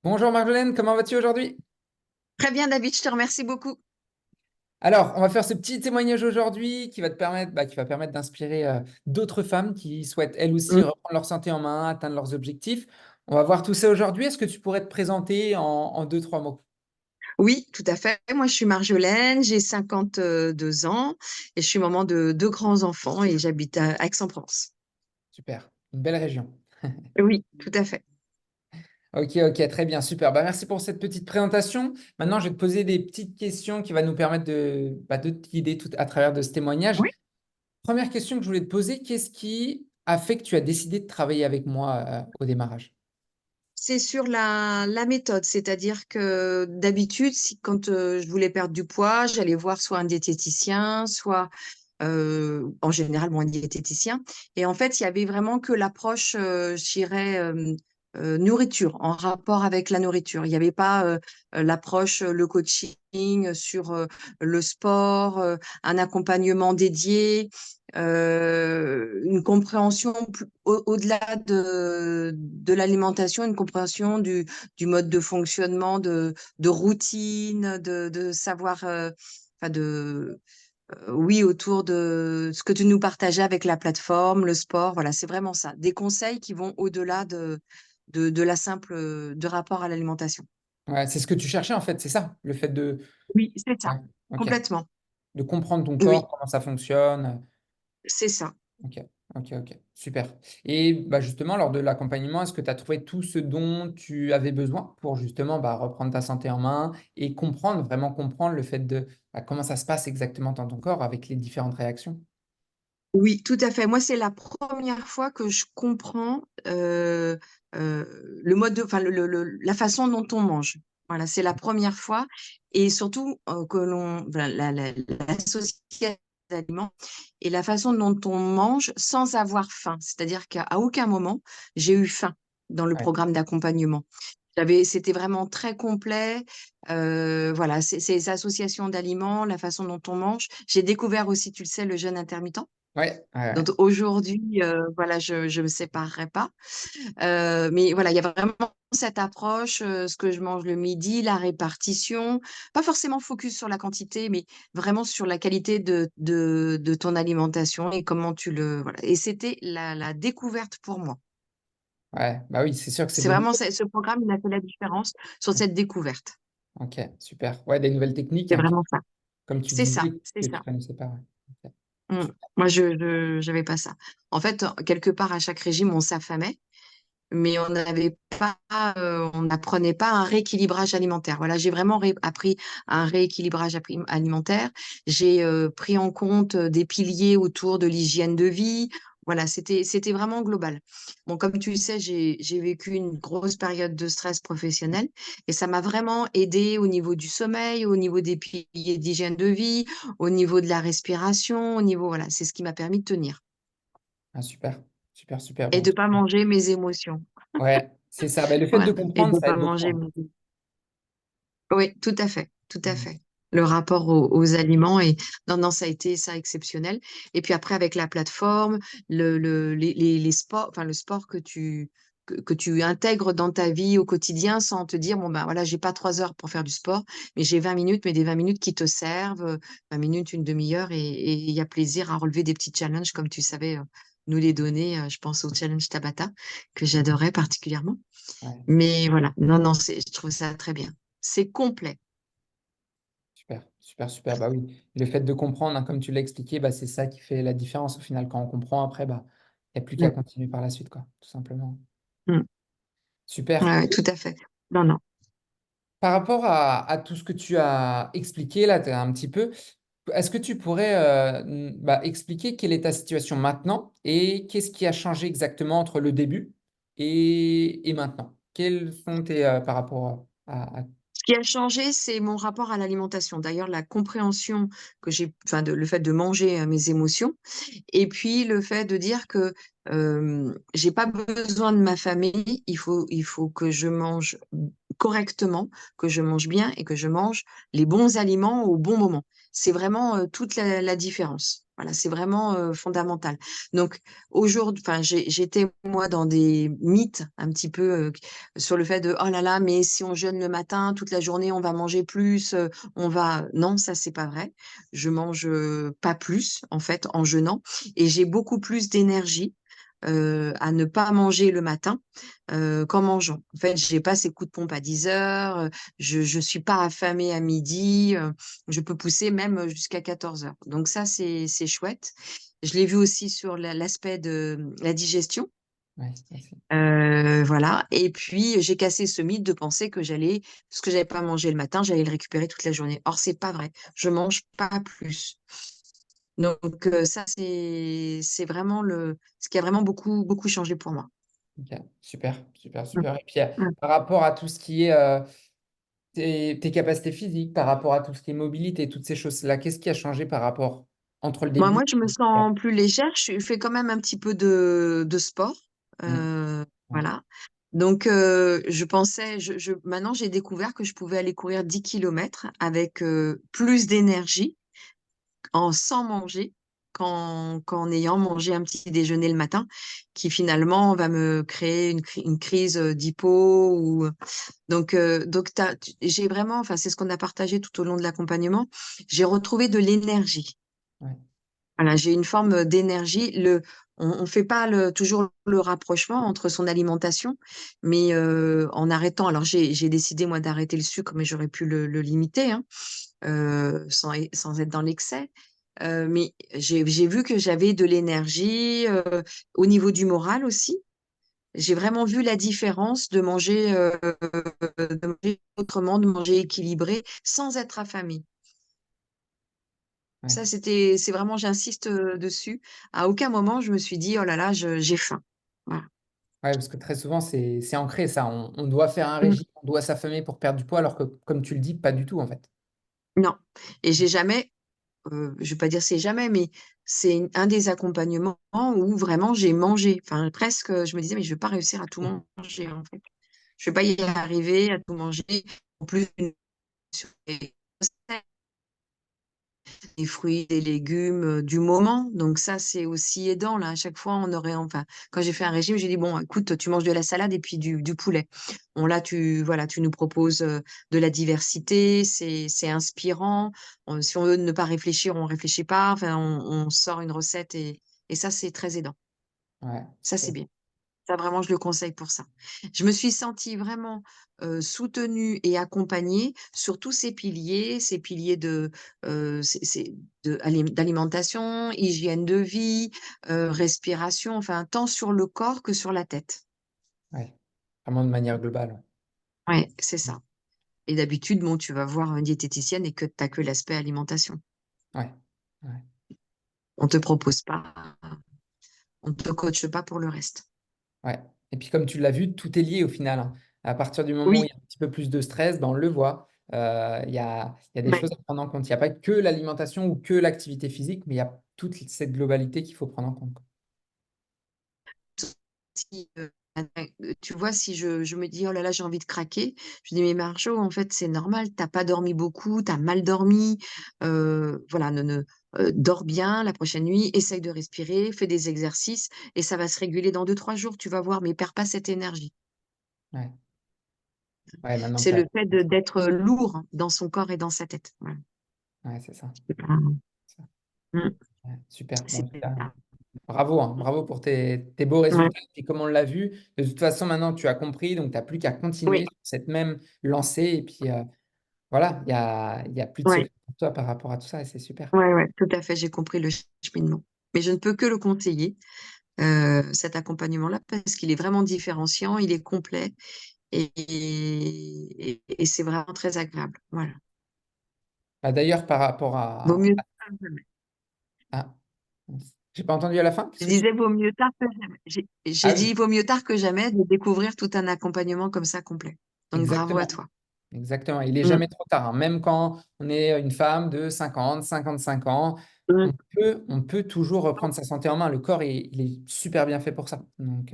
Bonjour Marjolaine, comment vas-tu aujourd'hui? Très bien, David, je te remercie beaucoup. Alors, on va faire ce petit témoignage aujourd'hui qui va te permettre, qui va permettre d'inspirer d'autres femmes qui souhaitent elles aussi Mm. reprendre leur santé en main, atteindre leurs objectifs. On va voir tout ça aujourd'hui. Est-ce que tu pourrais te présenter en deux, trois mots? Oui, tout à fait. Moi, je suis Marjolaine, j'ai 52 ans et je suis maman de deux grands-enfants et j'habite à Aix-en-Provence. Super, une belle région. Oui, tout à fait. Ok, ok, très bien, super. Merci pour cette petite présentation. Maintenant, je vais te poser des petites questions qui vont nous permettre de te guider tout à travers de ce témoignage. Oui. Première question que je voulais te poser, qu'est-ce qui a fait que tu as décidé de travailler avec moi au démarrage? C'est sur la méthode, c'est-à-dire que d'habitude, quand je voulais perdre du poids, j'allais voir soit un diététicien, soit en général, bon, un diététicien. Et en fait, il y avait vraiment que l'approche, je dirais, nourriture, en rapport avec la nourriture. Il n'y avait pas l'approche, le coaching sur le sport, un accompagnement dédié, une compréhension au-delà de l'alimentation, une compréhension du mode de fonctionnement, de routine, de savoir, enfin oui, autour de ce que tu nous partageais avec la plateforme, le sport, voilà, c'est vraiment ça. Des conseils qui vont au-delà de la simple, de rapport à l'alimentation. Ouais, c'est ce que tu cherchais en fait, c'est ça, le fait de, Oui, c'est ça, ouais, ok, complètement. de comprendre ton corps, Oui, comment ça fonctionne. c'est ça. Ok, ok, ok, super. Et justement, lors de l'accompagnement, est-ce que tu as trouvé tout ce dont tu avais besoin pour justement reprendre ta santé en main et comprendre, vraiment comprendre le fait de comment ça se passe exactement dans ton corps avec les différentes réactions? Oui, tout à fait. Moi, c'est la première fois que je comprends le mode enfin, la façon dont on mange. Voilà, c'est la première fois. Et surtout que voilà, l'association d'aliments et la façon dont on mange sans avoir faim. C'est-à-dire qu'à aucun moment, j'ai eu faim dans le Ouais, programme d'accompagnement. C'était vraiment très complet. Voilà, ces associations d'aliments, la façon dont on mange. J'ai découvert aussi, tu le sais, le jeûne intermittent. ouais, ouais, Donc ouais. aujourd'hui, voilà, je me séparerai pas. Mais voilà, il y a vraiment cette approche, ce que je mange le midi, la répartition, pas forcément focus sur la quantité, mais vraiment sur la qualité de ton alimentation et comment tu le voilà. Et c'était la découverte pour moi. Ouais, bah oui, c'est sûr que c'est C'est des vraiment nouveaux. ce programme, il a fait la différence sur cette découverte. Ok, super. Ouais, des nouvelles techniques, C'est hein, vraiment ça. comme tu C'est ça, disais, c'est que tu ça. connaissais pas. Ouais. Ok. Mm. Moi, j'avais pas ça. En fait, quelque part, à chaque régime, on s'affamait. Mais on n'avait pas, on n'apprenait pas un rééquilibrage alimentaire. Voilà, j'ai vraiment appris un rééquilibrage alimentaire. J'ai pris en compte des piliers autour de l'hygiène de vie. Voilà, c'était vraiment global. Bon, comme tu le sais, j'ai vécu une grosse période de stress professionnel et ça m'a vraiment aidé au niveau du sommeil, au niveau des piliers d'hygiène de vie, au niveau de la respiration, au niveau, voilà, c'est ce qui m'a permis de tenir Ah, super, super, super. et Bon, de pas manger mes émotions. ouais, c'est ça. Le fait de Voilà, et comprendre, de ça pas aide beaucoup, manger. hein. Oui, tout à fait, tout à Mm. fait. Le rapport aux aliments et non, non, ça a été ça exceptionnel. Et puis après, avec la plateforme, les sports, enfin le sport que tu intègres dans ta vie au quotidien sans te dire, bon ben voilà, j'ai pas 3 heures pour faire du sport, mais j'ai 20 minutes, mais des 20 minutes qui te servent, 20 minutes, une demi-heure, et il y a plaisir à relever des petits challenges comme tu savais nous les donner. Je pense au challenge Tabata, que Mhm. j'adorais particulièrement. Ouais, Mais voilà, non, non, je trouve ça très bien. C'est complet. super, super, super. Bah oui, le fait de comprendre, hein, comme tu l'as expliqué, c'est ça qui fait la différence au final. Quand on comprend, après, il n'y a plus qu'à Mm, continuer par la suite, quoi, tout simplement. mm. Ouais, Super. ouais, tout à fait. Non, non. Par rapport à tout ce que tu as expliqué là, un petit peu, est-ce que tu pourrais expliquer quelle est ta situation maintenant et qu'est-ce qui a changé exactement entre le début et maintenant? Quels sont tes par rapport Ce qui a changé, c'est mon rapport à l'alimentation. D'ailleurs, la compréhension que j'ai, enfin, le fait de manger mes émotions, et puis le fait de dire que j'ai pas besoin de ma famille. Il faut que je mange correctement, que je mange bien et que je mange les bons aliments au bon moment. C'est vraiment toute la différence. Voilà, c'est vraiment fondamental. Donc aujourd'hui, enfin, j'étais moi dans des mythes un petit peu sur le fait de oh là là, mais si on jeûne le matin, toute la journée, on va manger plus, on va. Non, ça c'est pas vrai. Je mange pas plus en fait en jeûnant et j'ai beaucoup plus d'énergie à ne pas manger le matin qu'en mangeant. En fait, j'ai pas ces coups de pompe à 10 heures, je suis pas affamée à midi, je peux pousser même jusqu'à 14 heures. Donc ça, c'est chouette. Je l'ai vu aussi sur l'aspect de la digestion. Ouais, aussi. Voilà. Et puis, j'ai cassé ce mythe de penser que ce que j'avais pas mangé le matin, j'allais le récupérer toute la journée. Or, c'est pas vrai. Je mange pas plus. Donc, ça, c'est vraiment ce qui a vraiment beaucoup, beaucoup changé pour moi. Ok, super, super, Mm. super. Et puis, Mm. par rapport à tout ce qui est tes capacités physiques, par rapport à tout ce qui est mobilité, toutes ces choses-là, qu'est-ce qui a changé par rapport entre le Moi, début? je me sens plus légère. Je fais quand même un petit peu de sport. Mm, ouais, Voilà. Donc, maintenant, j'ai découvert que je pouvais aller courir 10 kilomètres avec plus d'énergie sans manger qu'en ayant mangé un petit déjeuner le matin, qui finalement va me créer une crise d'hypo. Donc j'ai vraiment, enfin, c'est ce qu'on a partagé tout au long de l'accompagnement. J'ai retrouvé de l'énergie. ouais, Voilà, j'ai une forme d'énergie. On fait pas toujours le rapprochement entre son alimentation, mais en arrêtant. Alors j'ai décidé moi d'arrêter le sucre, mais j'aurais pu le limiter, hein, sans être dans l'excès. Mais j'ai vu que j'avais de l'énergie au niveau du moral aussi. J'ai vraiment vu la différence de manger autrement, de manger équilibré, sans être affamé. ouais. Ça, c'est vraiment, j'insiste dessus. À aucun moment, je me suis dit, oh là là, j'ai faim. Voilà. Ouais, parce que très souvent, c'est ancré ça. On doit faire un Mm. régime, on doit s'affamer pour perdre du poids, alors que, comme tu le dis, pas du tout, en fait. Non. Et j'ai jamais, je vais pas dire c'est jamais, mais c'est un des accompagnements où vraiment j'ai mangé. Enfin, presque, je me disais, mais je vais pas réussir à tout manger, en fait. Je vais pas y arriver à tout manger. En plus, sur les des fruits, des légumes du moment. Donc ça, c'est aussi aidant. Là, à chaque fois, enfin, quand j'ai fait un régime, j'ai dit, bon, écoute, tu manges de la salade et puis du poulet. Bon, là, voilà, tu nous proposes de la diversité, c'est inspirant. Si on veut ne pas réfléchir, on réfléchit pas. Enfin, on sort une recette et ça, c'est très aidant. Ouais, Ça, c'est super. bien. Ça, vraiment, je le conseille pour ça. Je me suis sentie vraiment soutenue et accompagnée sur tous ces piliers d'alimentation, hygiène de vie, respiration, enfin, tant sur le corps que sur la tête. Ouais, vraiment de manière globale. Ouais, c'est ça. Et d'habitude, bon, tu vas voir une diététicienne et que tu n'as que l'aspect alimentation. Ouais, ouais, On te propose pas, on te coache pas pour le reste. ouais. Et puis, comme tu l'as vu, tout est lié au final, hein. À partir du moment où il Oui, y a un petit peu plus de stress, ben, on le voit. Il y a des ouais. choses à prendre en compte. Il n'y a pas que l'alimentation ou que l'activité physique, mais il y a toute cette globalité qu'il faut prendre en compte, quoi. Si, tu vois, si je me dis, oh là là, j'ai envie de craquer, je dis, mais Marjo, en fait, c'est normal, t'as pas dormi beaucoup, t'as mal dormi, voilà, dors bien la prochaine nuit, essaye de respirer, fais des exercices, et ça va se réguler dans 2, 3 jours, tu vas voir, mais perds pas cette énergie. Ouais, ouais, maintenant que C'est tu as... le fait d'être lourd dans son corps et dans sa tête. Voilà. Ouais, c'est ça. C'est pas- Ça. Mm, Ouais, super. Bon, c'est en tout cas, ça. bravo, hein. Bravo pour tes beaux Ouais. résultats. Et comme on l'a vu, de toute façon, maintenant, tu as compris, donc tu n'as plus qu'à Oui, continuer sur cette même lancée. Et puis, voilà, il y a plus de ouais, secret pour toi par rapport à tout ça et c'est super. ouais, ouais, tout à fait, j'ai compris le cheminement. Mais je ne peux que le conseiller. Cet accompagnement-là parce qu'il est vraiment différenciant, il est complet et c'est vraiment très agréable. Voilà. Bah, d'ailleurs, par rapport Vaut mieux tard que jamais. à- j'ai pas entendu à la fin. Je Qu'est-ce que tu... disais vaut mieux tard que jamais. J'ai Ah oui, dit vaut mieux tard que jamais de découvrir tout un accompagnement comme ça complet. Donc bravo à exactement. toi. Exactement. Il n'est Mm, jamais trop tard, hein. Même quand on est une femme de 50, 55 ans, mm. on peut toujours reprendre sa santé en main. Le corps, il est super bien fait pour ça. Donc,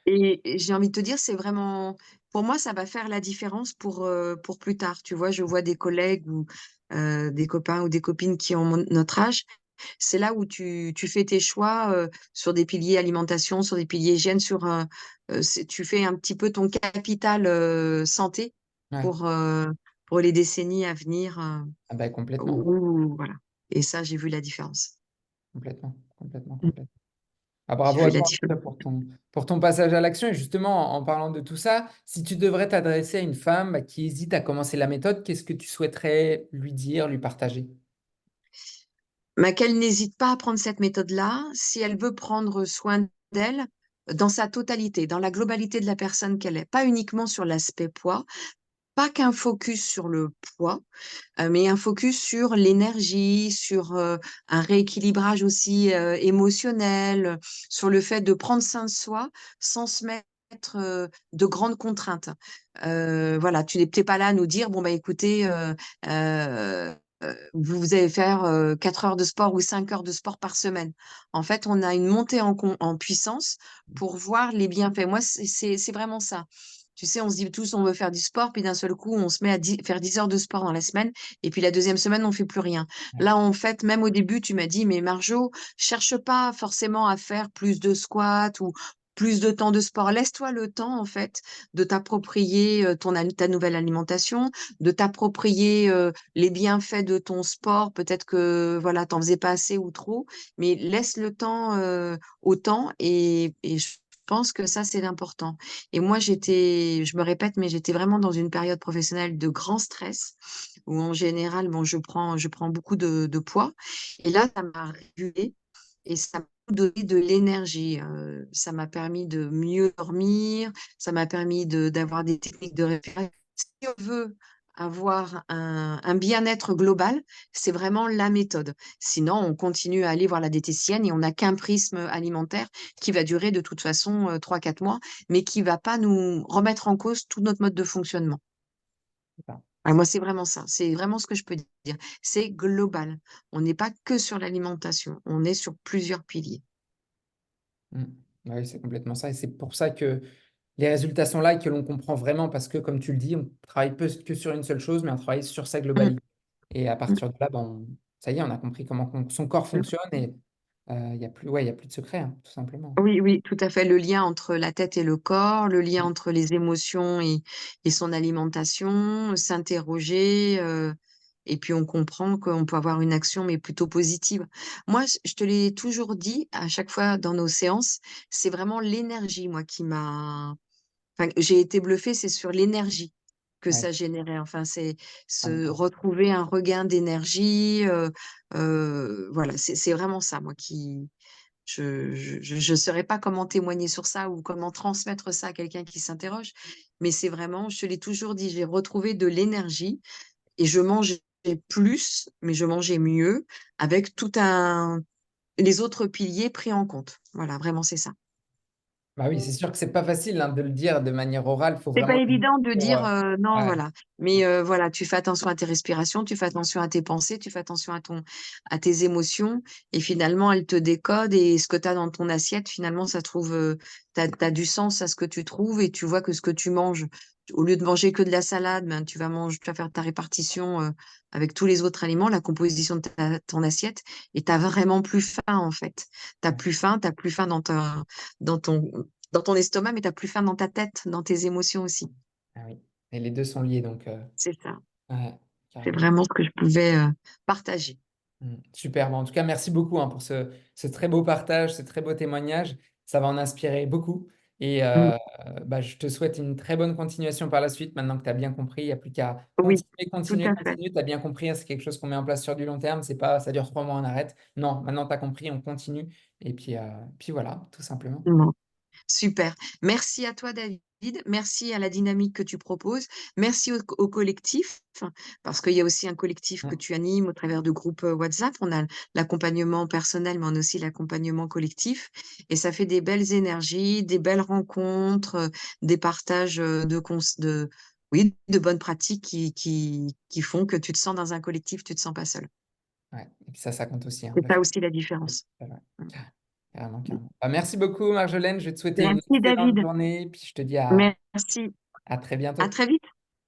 Et j'ai envie de te dire, c'est vraiment, pour moi, ça va faire la différence pour plus tard. Tu vois, je vois des collègues ou des copains ou des copines qui ont notre âge C'est là où tu fais tes choix sur des piliers alimentation, sur des piliers hygiène, tu fais un petit peu ton capital santé Ouais. pour, euh, pour les décennies à venir. Ah bah, complètement, Voilà. Et ça, j'ai vu la différence. complètement, complètement, Mm. complètement. Ah, J'ai bravo vu à la toi en tout cas différence. pour ton passage à l'action. Et justement, en parlant de tout ça, si tu devrais t'adresser à une femme bah, qui hésite à commencer la méthode, qu'est-ce que tu souhaiterais lui dire, lui partager? Mais qu'elle n'hésite pas à prendre cette méthode-là si elle veut prendre soin d'elle dans sa totalité, dans la globalité de la personne qu'elle est, pas uniquement sur l'aspect poids, pas qu'un focus sur le poids, mais un focus sur l'énergie, sur un rééquilibrage aussi émotionnel, sur le fait de prendre soin de soi sans se mettre de grandes contraintes. Voilà, tu n'es peut-être pas là à nous dire, bon, bah écoutez, vous allez faire 4 heures de sport ou 5 heures de sport par semaine. En fait, on a une montée en puissance pour voir les bienfaits. Moi, c'est vraiment ça. Tu sais, on se dit tous, on veut faire du sport, puis d'un seul coup, on se met à faire 10 heures de sport dans la semaine, et puis la deuxième semaine, on fait plus rien. Ouais, Là, en fait, même au début, tu m'as dit, mais Marjo, cherche pas forcément à faire plus de squats ou plus de temps de sport. Laisse-toi le temps, en fait, de t'approprier ta nouvelle alimentation, de t'approprier les bienfaits de ton sport. Peut-être que, voilà, t'en faisais pas assez ou trop, mais laisse le temps au temps, et je pense que ça, c'est l'important. Et moi, je me répète, mais j'étais vraiment dans une période professionnelle de grand stress, où en général, bon, je prends beaucoup de poids. Et là, ça m'a régulée et ça m'a donné de l'énergie. Ça m'a permis de mieux dormir, ça m'a permis d'avoir des techniques de respiration. Si on veut avoir un bien-être global, c'est vraiment la méthode. Sinon, on continue à aller voir la diététicienne et on n'a qu'un prisme alimentaire qui va durer de toute façon 3-4 mois, mais qui va pas nous remettre en cause tout notre mode de fonctionnement. c'est ça. Ah, moi, c'est vraiment ça. C'est vraiment ce que je peux dire. C'est global. On n'est pas que sur l'alimentation. On est sur plusieurs piliers. Mm. Ouais, c'est complètement ça. Et c'est pour ça que les résultats sont là et que l'on comprend vraiment parce que, comme tu le dis, on travaille peu que sur une seule chose, mais on travaille sur sa Mm, globalité. Et à mm, partir de là, ben, ça y est, on a compris comment son corps mm. fonctionne et il n'y a plus, ouais, il y a plus de secret, hein, tout simplement. Oui, oui, tout à fait. Le lien entre la tête et le corps, le lien entre les émotions et son alimentation, s'interroger, et puis on comprend qu'on peut avoir une action, mais plutôt positive. Moi, je te l'ai toujours dit à chaque fois dans nos séances, c'est vraiment l'énergie, moi, enfin, j'ai été bluffée, c'est sur l'énergie que Ouais, ça générait. Enfin, c'est ça me se parle. retrouver un regain d'énergie. Voilà, c'est vraiment ça, moi, qui je saurais pas comment témoigner sur ça ou comment transmettre ça à quelqu'un qui s'interroge, mais c'est vraiment, je te l'ai toujours dit, j'ai retrouvé de l'énergie et je mangeais plus, mais je mangeais mieux avec les autres piliers pris en compte. Voilà, vraiment, c'est ça. Bah oui, c'est sûr que c'est pas facile hein, de le dire de manière orale. Il faut C'est pas vraiment le vivre évident de pour. dire non, Ouais, voilà. Mais voilà, tu fais attention à tes respirations, tu fais attention à tes pensées, tu fais attention à tes émotions, et finalement, elles te décodent, et ce que tu as dans ton assiette, finalement, t'as du sens à ce que tu trouves, et tu vois que ce que tu manges, au lieu de manger que de la salade, ben, tu vas faire ta répartition avec tous les autres aliments, la composition de ton assiette, et tu vraiment plus faim, en fait. ouais, T'as plus faim dans ton, dans ton estomac, mais tu as plus faim dans ta tête, dans tes émotions aussi. ah oui. Et les deux sont liés, donc C'est ça. ouais, C'est carrément. vraiment ce que je pouvais partager. Super. Bon, en tout cas, merci beaucoup hein, pour ce très beau partage, ce très beau témoignage. Ça va en inspirer beaucoup. Et Mm. bah, je te souhaite une très bonne continuation par la suite. Maintenant que tu as bien compris, il n'y a plus qu'à Oui, continuer, tout continuer, à fait. continuer. Tu as bien compris, hein, c'est quelque chose qu'on met en place sur du long terme. C'est pas, ça dure 3 mois, on arrête. Non, maintenant tu as compris, on continue. Et puis voilà, tout simplement. Bon. Super. Merci à toi, David. Merci à la dynamique que tu proposes. Merci au collectif, parce qu'il y a aussi un collectif que Mm. tu animes au travers de groupes WhatsApp. On a l'accompagnement personnel, mais on a aussi l'accompagnement collectif. Et ça fait des belles énergies, des belles rencontres, des partages oui, de bonnes pratiques qui font que tu te sens dans un collectif, tu te sens pas seul. Ouais. Et puis ça compte aussi. Hein, C'est ça aussi la différence. ouais. Carrément, carrément. Bah, merci beaucoup, Marjolaine. Je vais te souhaiter une Merci, excellente David. journée. Puis je te dis Merci. à très À bientôt. très vite.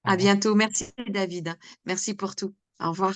Au À revoir. bientôt. Merci, David. Merci pour tout. Au revoir.